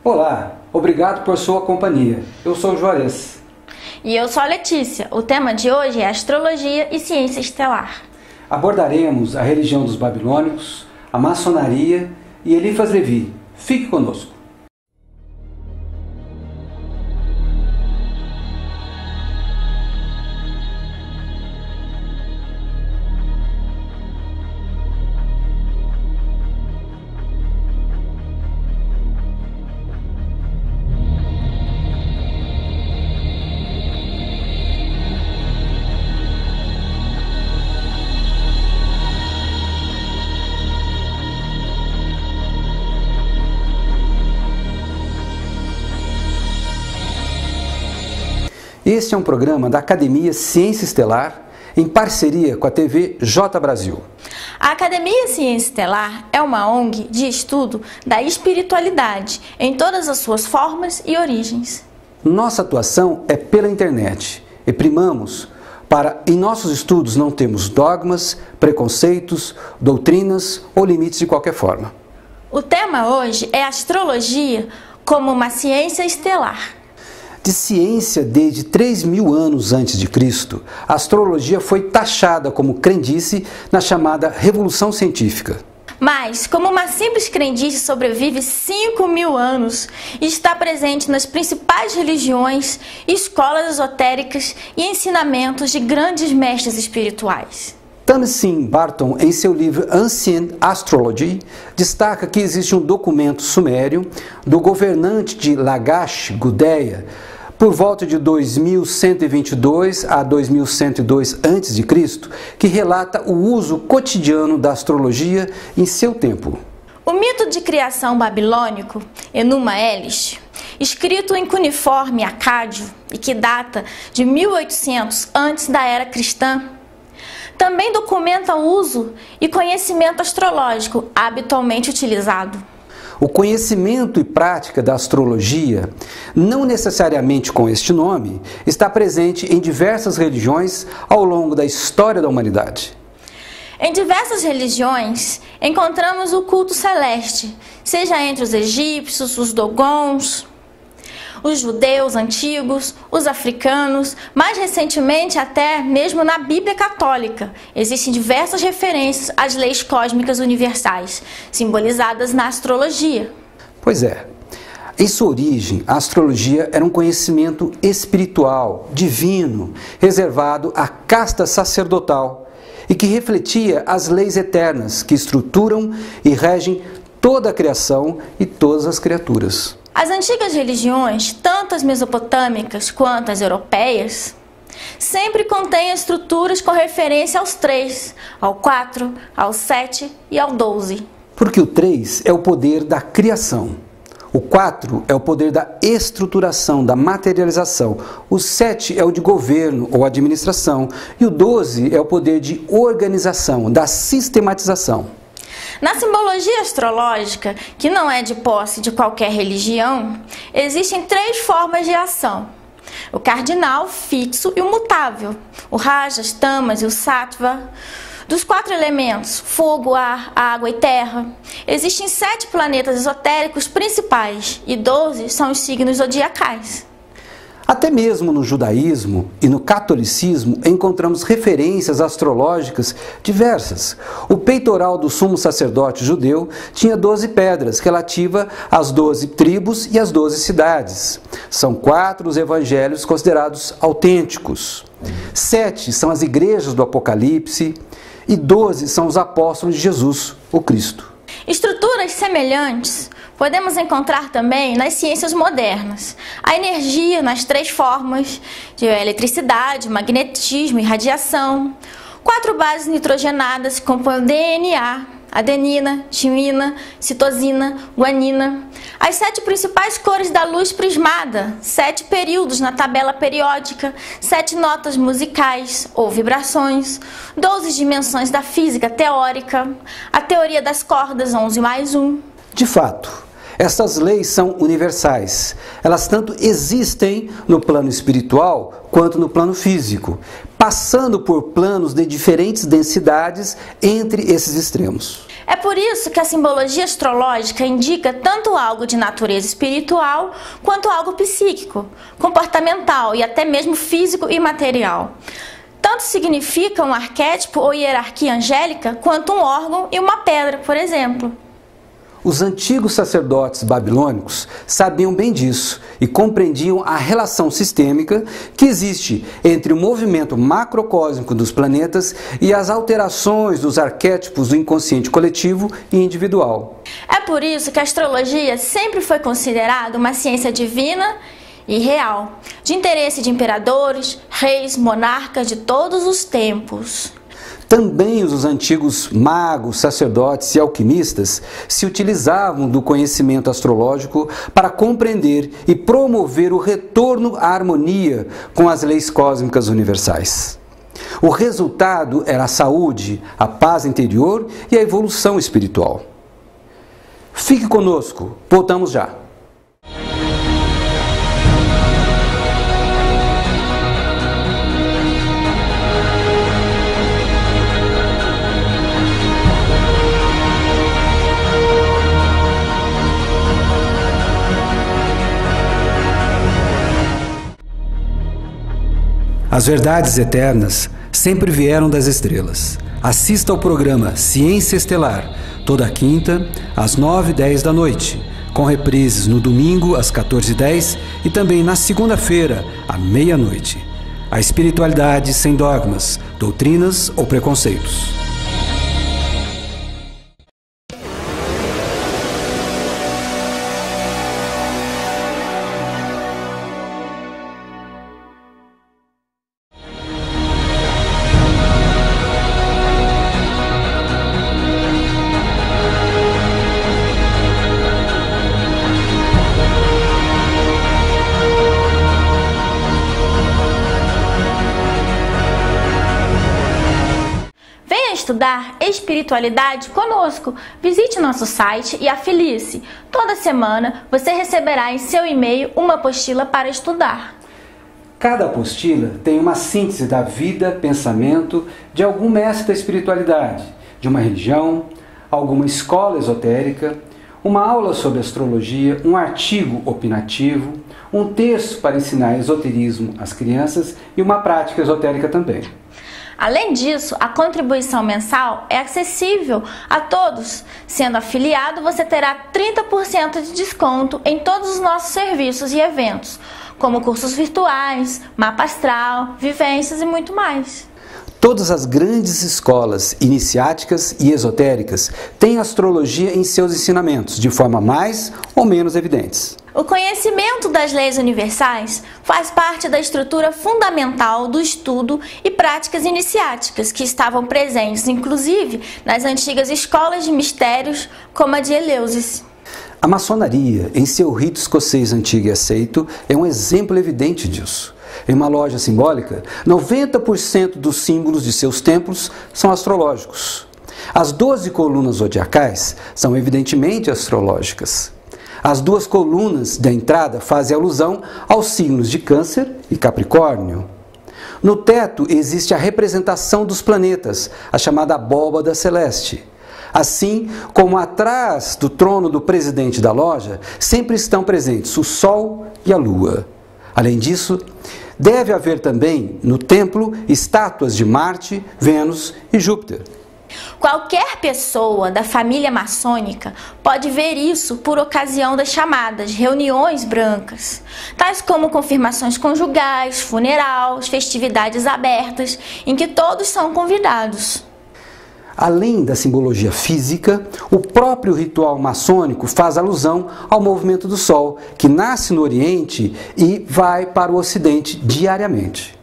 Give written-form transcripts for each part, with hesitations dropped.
Olá, obrigado por sua companhia. Eu sou o Juarez. E eu sou a Letícia. O tema de hoje é astrologia e ciência estelar. Abordaremos a religião dos babilônicos, a maçonaria e Eliphas Levi. Fique conosco. Este é um programa da Academia Ciência Estelar, em parceria com a TV J Brasil. A Academia Ciência Estelar é uma ONG de estudo da espiritualidade em todas as suas formas e origens. Nossa atuação é pela internet e primamos para, em nossos estudos, não temos dogmas, preconceitos, doutrinas ou limites de qualquer forma. O tema hoje é astrologia como uma ciência estelar. De ciência desde 3.000 anos antes de Cristo, a astrologia foi taxada como crendice na chamada Revolução Científica. Mas, como uma simples crendice sobrevive 5.000 anos e está presente nas principais religiões, escolas esotéricas e ensinamentos de grandes mestres espirituais. Tamsin Barton, em seu livro Ancient Astrology, destaca que existe um documento sumério do governante de Lagash, Gudea, por volta de 2122 a 2102 a.C., que relata o uso cotidiano da astrologia em seu tempo. O mito de criação babilônico, Enuma Elish, escrito em cuneiforme acádio e que data de 1800 antes da era cristã, também documenta o uso e conhecimento astrológico habitualmente utilizado. O conhecimento e prática da astrologia, não necessariamente com este nome, está presente em diversas religiões ao longo da história da humanidade. Em diversas religiões, encontramos o culto celeste, seja entre os egípcios, os dogons, os judeus antigos, os africanos, mais recentemente até mesmo na Bíblia Católica. Existem diversas referências às leis cósmicas universais, simbolizadas na astrologia. Pois é. Em sua origem, a astrologia era um conhecimento espiritual, divino, reservado à casta sacerdotal e que refletia as leis eternas que estruturam e regem toda a criação e todas as criaturas. As antigas religiões, tanto as mesopotâmicas quanto as europeias, sempre contêm estruturas com referência aos 3, ao 4, ao 7 e ao 12. Porque o 3 é o poder da criação, o 4 é o poder da estruturação, da materialização, o 7 é o de governo ou administração e o 12 é o poder de organização, da sistematização. Na simbologia astrológica, que não é de posse de qualquer religião, existem 3 formas de ação: o cardinal, fixo e o mutável, o rajas, tamas e o sattva. Dos 4 elementos, fogo, ar, água e terra, existem 7 planetas esotéricos principais e 12 são os signos zodiacais. Até mesmo no judaísmo e no catolicismo encontramos referências astrológicas diversas. O peitoral do sumo sacerdote judeu tinha 12 pedras, relativa às 12 tribos e às 12 cidades. São 4 os evangelhos considerados autênticos. 7 são as igrejas do Apocalipse e 12 são os apóstolos de Jesus, o Cristo. Estruturas semelhantes podemos encontrar também nas ciências modernas. A energia nas 3 formas de eletricidade, magnetismo e radiação. 4 bases nitrogenadas que compõem o DNA, adenina, timina, citosina, guanina. As 7 principais cores da luz prismada, 7 períodos na tabela periódica, 7 notas musicais ou vibrações, 12 dimensões da física teórica, a teoria das cordas 11 mais 1. De fato, Essas leis são universais. Elas tanto existem no plano espiritual quanto no plano físico, passando por planos de diferentes densidades entre esses extremos. É por isso que a simbologia astrológica indica tanto algo de natureza espiritual quanto algo psíquico, comportamental e até mesmo físico e material. Tanto significa um arquétipo ou hierarquia angélica quanto um órgão e uma pedra, por exemplo. Os antigos sacerdotes babilônicos sabiam bem disso e compreendiam a relação sistêmica que existe entre o movimento macrocósmico dos planetas e as alterações dos arquétipos do inconsciente coletivo e individual. É por isso que a astrologia sempre foi considerada uma ciência divina e real, de interesse de imperadores, reis, monarcas de todos os tempos. Também os antigos magos, sacerdotes e alquimistas se utilizavam do conhecimento astrológico para compreender e promover o retorno à harmonia com as leis cósmicas universais. O resultado era a saúde, a paz interior e a evolução espiritual. Fique conosco, voltamos já. As verdades eternas sempre vieram das estrelas. Assista ao programa Ciência Estelar, toda quinta, às 9h10 da noite, com reprises no domingo, às 14h10 e também na segunda-feira, à meia-noite. A espiritualidade sem dogmas, doutrinas ou preconceitos. Estudar espiritualidade conosco. Visite nosso site e afilie-se. Toda semana você receberá em seu e-mail uma apostila para estudar. Cada apostila tem uma síntese da vida, pensamento de algum mestre da espiritualidade, de uma religião, alguma escola esotérica, uma aula sobre astrologia, um artigo opinativo, um texto para ensinar esoterismo às crianças e uma prática esotérica também. Além disso, a contribuição mensal é acessível a todos. Sendo afiliado, você terá 30% de desconto em todos os nossos serviços e eventos, como cursos virtuais, mapa astral, vivências e muito mais. Todas as grandes escolas iniciáticas e esotéricas têm astrologia em seus ensinamentos, de forma mais ou menos evidentes. O conhecimento das leis universais faz parte da estrutura fundamental do estudo e práticas iniciáticas que estavam presentes, inclusive, nas antigas escolas de mistérios, como a de Eleusis. A maçonaria, em seu rito escocês antigo e aceito, é um exemplo evidente disso. Em uma loja simbólica, 90% dos símbolos de seus templos são astrológicos. As 12 colunas zodiacais são evidentemente astrológicas. As 2 colunas da entrada fazem alusão aos signos de Câncer e Capricórnio. No teto existe a representação dos planetas, a chamada abóbada celeste. Assim como atrás do trono do presidente da loja, sempre estão presentes o Sol e a Lua. Além disso, deve haver também no templo estátuas de Marte, Vênus e Júpiter. Qualquer pessoa da família maçônica pode ver isso por ocasião das chamadas reuniões brancas, tais como confirmações conjugais, funerais, festividades abertas, em que todos são convidados. Além da simbologia física, o próprio ritual maçônico faz alusão ao movimento do Sol, que nasce no Oriente e vai para o Ocidente diariamente.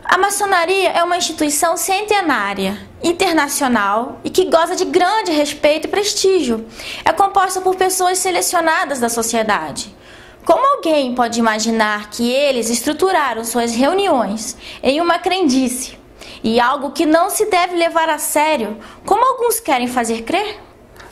A maçonaria é uma instituição centenária, internacional e que goza de grande respeito e prestígio. É composta por pessoas selecionadas da sociedade. Como alguém pode imaginar que eles estruturaram suas reuniões em uma crendice e algo que não se deve levar a sério, como alguns querem fazer crer?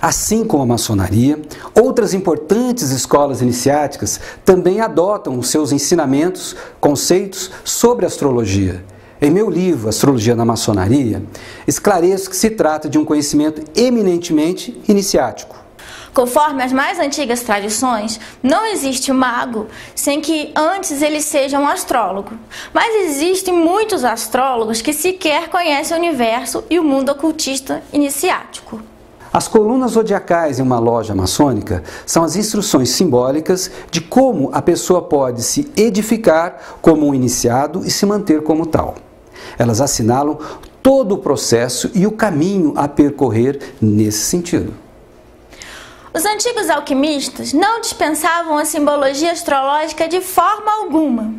Assim como a maçonaria, outras importantes escolas iniciáticas também adotam os seus ensinamentos, conceitos sobre astrologia. Em meu livro, Astrologia na Maçonaria, esclareço que se trata de um conhecimento eminentemente iniciático. Conforme as mais antigas tradições, não existe mago sem que antes ele seja um astrólogo. Mas existem muitos astrólogos que sequer conhecem o universo e o mundo ocultista iniciático. As colunas zodiacais em uma loja maçônica são as instruções simbólicas de como a pessoa pode se edificar como um iniciado e se manter como tal. Elas assinalam todo o processo e o caminho a percorrer nesse sentido. Os antigos alquimistas não dispensavam a simbologia astrológica de forma alguma.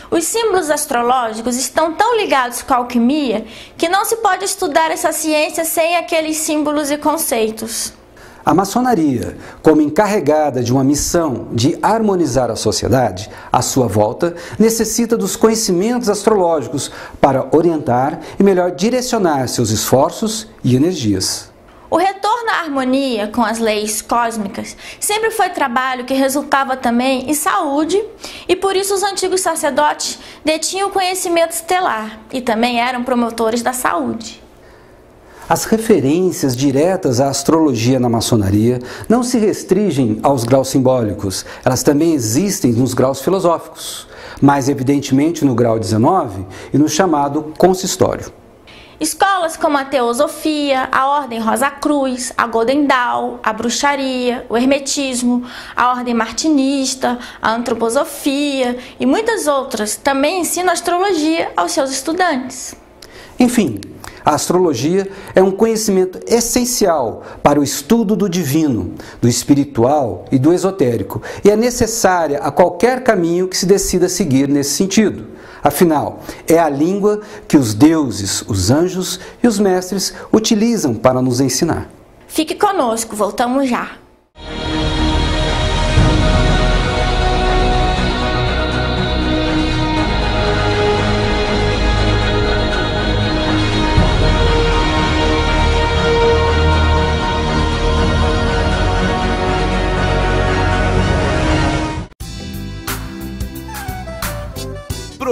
Os símbolos astrológicos estão tão ligados com a alquimia que não se pode estudar essa ciência sem aqueles símbolos e conceitos. A maçonaria, como encarregada de uma missão de harmonizar a sociedade à sua volta, necessita dos conhecimentos astrológicos para orientar e melhor direcionar seus esforços e energias. O retorno à harmonia com as leis cósmicas sempre foi trabalho que resultava também em saúde, e por isso os antigos sacerdotes detinham o conhecimento estelar e também eram promotores da saúde. As referências diretas à astrologia na maçonaria não se restringem aos graus simbólicos, elas também existem nos graus filosóficos, mais evidentemente no grau 19 e no chamado consistório. Escolas como a Teosofia, a Ordem Rosa Cruz, a Golden Dawn, a Bruxaria, o Hermetismo, a Ordem Martinista, a Antroposofia e muitas outras também ensinam astrologia aos seus estudantes. Enfim, a astrologia é um conhecimento essencial para o estudo do divino, do espiritual e do esotérico, e é necessária a qualquer caminho que se decida seguir nesse sentido. Afinal, é a língua que os deuses, os anjos e os mestres utilizam para nos ensinar. Fique conosco, voltamos já.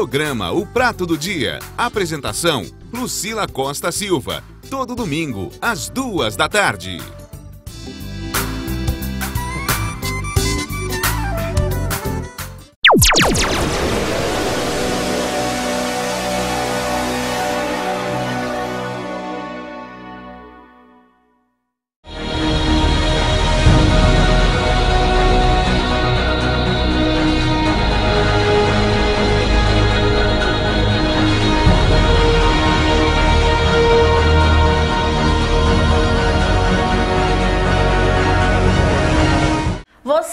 Programa O Prato do Dia. Apresentação: Lucila Costa Silva. Todo domingo, às 14h.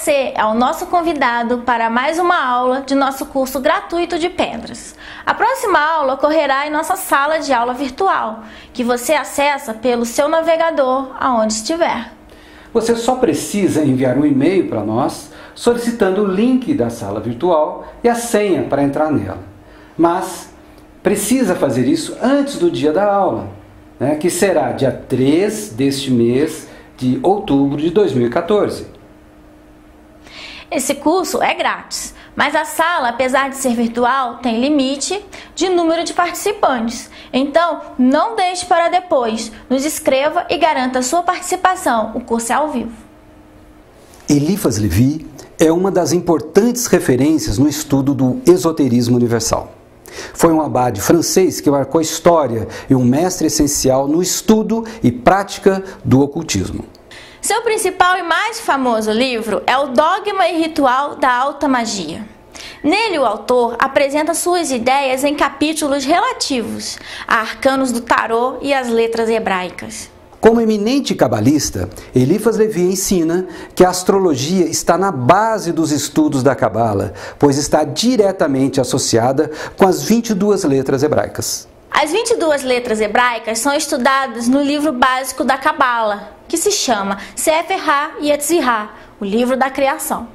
Você é o nosso convidado para mais uma aula de nosso curso gratuito de pedras. A próxima aula ocorrerá em nossa sala de aula virtual, que você acessa pelo seu navegador aonde estiver. Você só precisa enviar um e-mail para nós solicitando o link da sala virtual e a senha para entrar nela. Mas precisa fazer isso antes do dia da aula, né, que será dia 3 deste mês de outubro de 2014. Esse curso é grátis, mas a sala, apesar de ser virtual, tem limite de número de participantes. Então, não deixe para depois. Nos escreva e garanta a sua participação. O curso é ao vivo. Eliphas Levi é uma das importantes referências no estudo do esoterismo universal. Foi um abade francês que marcou a história e um mestre essencial no estudo e prática do ocultismo. Seu principal e mais famoso livro é o Dogma e Ritual da Alta Magia. Nele, o autor apresenta suas ideias em capítulos relativos a arcanos do tarô e as letras hebraicas. Como eminente cabalista, Eliphas Levi ensina que a astrologia está na base dos estudos da Cabala, pois está diretamente associada com as 22 letras hebraicas. As 22 letras hebraicas são estudadas no livro básico da Cabala, que se chama Sefer HaYetzirah, o livro da criação.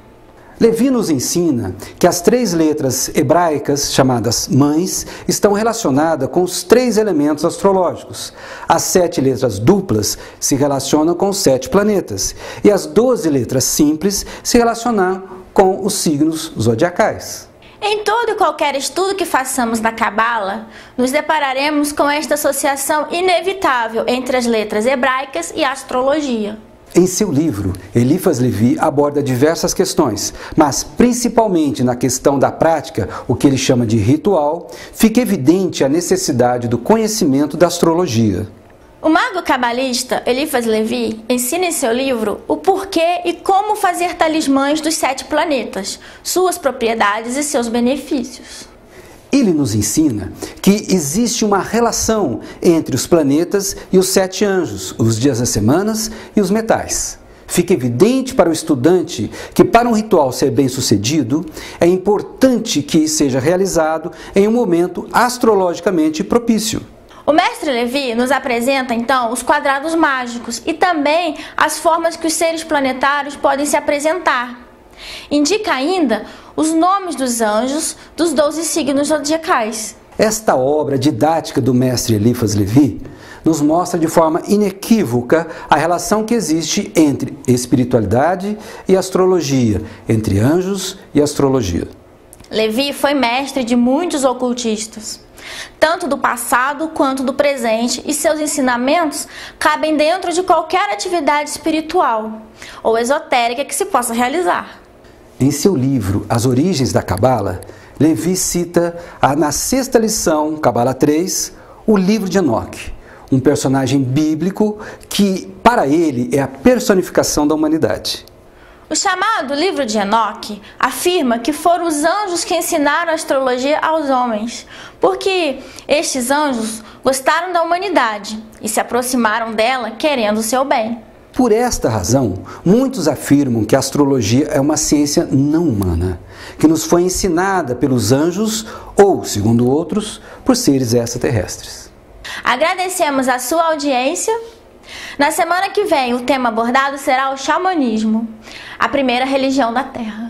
Levi nos ensina que as 3 letras hebraicas, chamadas mães, estão relacionadas com os 3 elementos astrológicos. As 7 letras duplas se relacionam com os 7 planetas. E as 12 letras simples se relacionam com os signos zodiacais. Em todo e qualquer estudo que façamos da Cabala, nos depararemos com esta associação inevitável entre as letras hebraicas e a astrologia. Em seu livro, Eliphas Levi aborda diversas questões, mas principalmente na questão da prática, o que ele chama de ritual, fica evidente a necessidade do conhecimento da astrologia. O mago cabalista Eliphas Levi ensina em seu livro o porquê e como fazer talismãs dos 7 planetas, suas propriedades e seus benefícios. Ele nos ensina que existe uma relação entre os planetas e os 7 anjos, os dias das semanas e os metais. Fica evidente para o estudante que, para um ritual ser bem sucedido, é importante que seja realizado em um momento astrologicamente propício. O mestre Levi nos apresenta, então, os quadrados mágicos e também as formas que os seres planetários podem se apresentar. Indica ainda os nomes dos anjos dos 12 signos zodiacais. Esta obra didática do mestre Eliphas Levi nos mostra de forma inequívoca a relação que existe entre espiritualidade e astrologia, entre anjos e astrologia. Levi foi mestre de muitos ocultistas, tanto do passado quanto do presente, e seus ensinamentos cabem dentro de qualquer atividade espiritual ou esotérica que se possa realizar. Em seu livro As Origens da Cabala, Levi cita na 6ª lição, Cabala 3, o livro de Enoque, um personagem bíblico que, para ele, é a personificação da humanidade. O chamado livro de Enoque afirma que foram os anjos que ensinaram a astrologia aos homens, porque estes anjos gostaram da humanidade e se aproximaram dela querendo o seu bem. Por esta razão, muitos afirmam que a astrologia é uma ciência não humana, que nos foi ensinada pelos anjos ou, segundo outros, por seres extraterrestres. Agradecemos a sua audiência. Na semana que vem, o tema abordado será o xamanismo, a primeira religião da Terra.